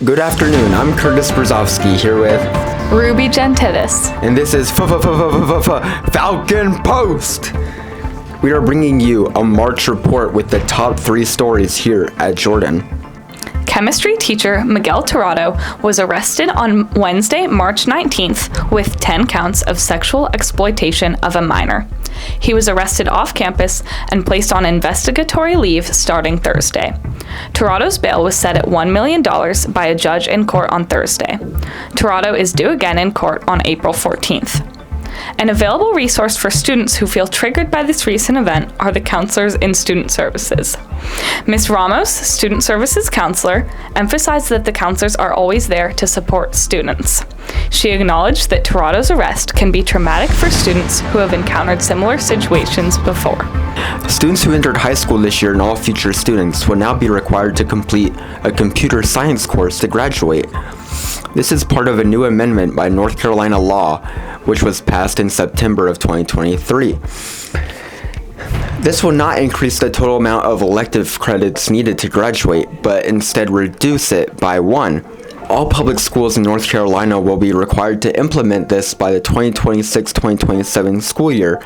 Good afternoon, I'm Curtis Brzezowski here with Ruby Gentilis. and this is Falcon Post. We are bringing you a March report with the top 3 stories here at Jordan. Chemistry teacher Miguel Tirado was arrested on Wednesday, March 19th with 10 counts of sexual exploitation of a minor. He was arrested off campus and placed on investigatory leave starting Thursday. Tirado's bail was set at $1 million by a judge in court on Thursday. Tirado is due again in court on April 14th. An available resource for students who feel triggered by this recent event are the counselors in student services. Ms. Ramos, student services counselor, emphasized that the counselors are always there to support students. She acknowledged that Tirado's arrest can be traumatic for students who have encountered similar situations before. Students who entered high school this year and all future students will now be required to complete a computer science course to graduate. This is part of a new amendment by North Carolina law, which was passed in September of 2023. This will not increase the total amount of elective credits needed to graduate, but instead reduce it by 1. All public schools in North Carolina will be required to implement this by the 2026-2027 school year.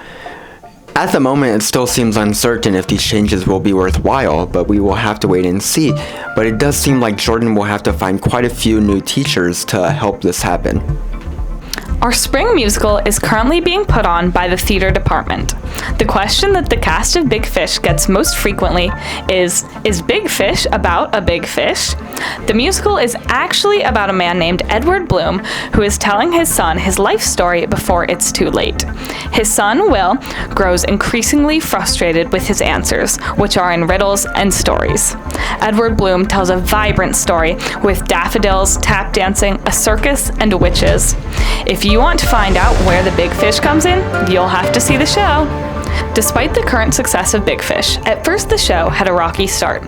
At the moment, it still seems uncertain if these changes will be worthwhile, but we will have to wait and see. But it does seem like Jordan will have to find quite a few new teachers to help this happen. Our spring musical is currently being put on by the theater department. The question that the cast of Big Fish gets most frequently is Big Fish about a big fish? The musical is actually about a man named Edward Bloom who is telling his son his life story before it's too late. His son, Will, grows increasingly frustrated with his answers, which are in riddles and stories. Edward Bloom tells a vibrant story with daffodils, tap dancing, a circus, and witches. If you want to find out where the Big Fish comes in, you'll have to see the show. Despite the current success of Big Fish, at first the show had a rocky start.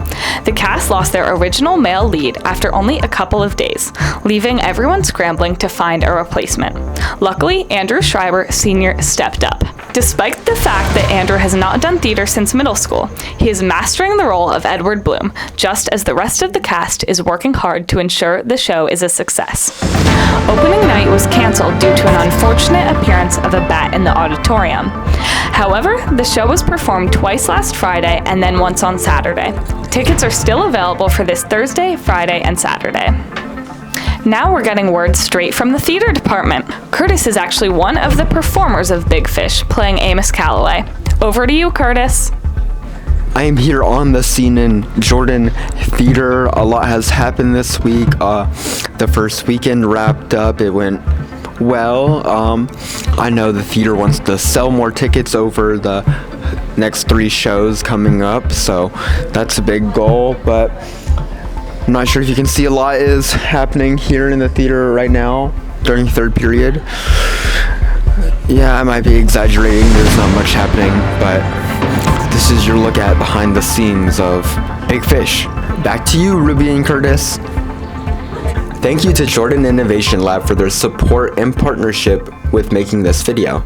The cast lost their original male lead after only a couple of days, leaving everyone scrambling to find a replacement. Luckily, Andrew Schreiber Sr. stepped up. Despite the fact that Andrew has not done theater since middle school, he is mastering the role of Edward Bloom, just as the rest of the cast is working hard to ensure the show is a success. Opening night was canceled due to an unfortunate appearance of a bat in the auditorium. However, the show was performed twice last Friday and then once on Saturday. Tickets are still available for this Thursday, Friday, and Saturday. Now we're getting word straight from the theater department. Curtis is actually one of the performers of Big Fish, playing Amos Calloway. Over to you, Curtis. I am here on the scene in Jordan Theater. A lot has happened this week. The first weekend wrapped up. It went well. I know the theater wants to sell more tickets over the next 3 shows coming up, so that's a big goal, but I'm not sure if you can see a lot is happening here in the theater right now during third period. Yeah, I might be exaggerating. There's not much happening, but this is your look at behind the scenes of Big Fish. Back to you, Ruby and Curtis. Thank you to Jordan Innovation Lab for their support and partnership with making this video.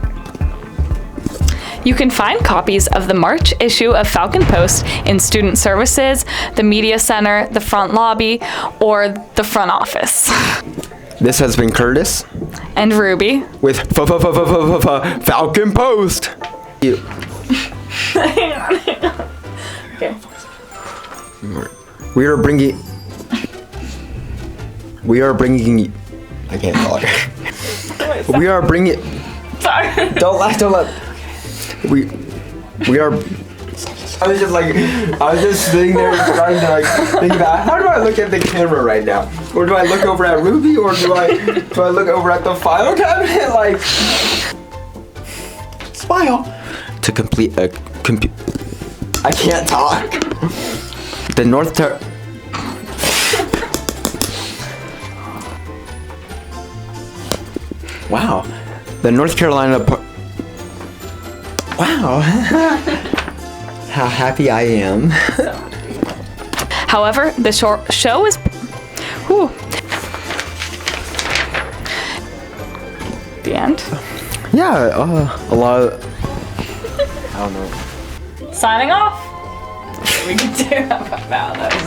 You can find copies of the March issue of Falcon Post in Student Services, the Media Center, the front lobby, or the front office. This has been Curtis And Ruby. with Falcon Post. You. Hang on. Okay. We are bringing. I can't talk. We are bringing. Sorry. Don't laugh. We are. I was just sitting there trying to think about how do I look at the camera right now, or do I look over at Ruby, or do I look over at the file cabinet smile to complete a I can't talk. The Wow, the North Carolina. Wow. How happy I am. However, the show is... Whew. The end? Yeah, a lot of... I don't know. Signing off. We can do that. Wow, that was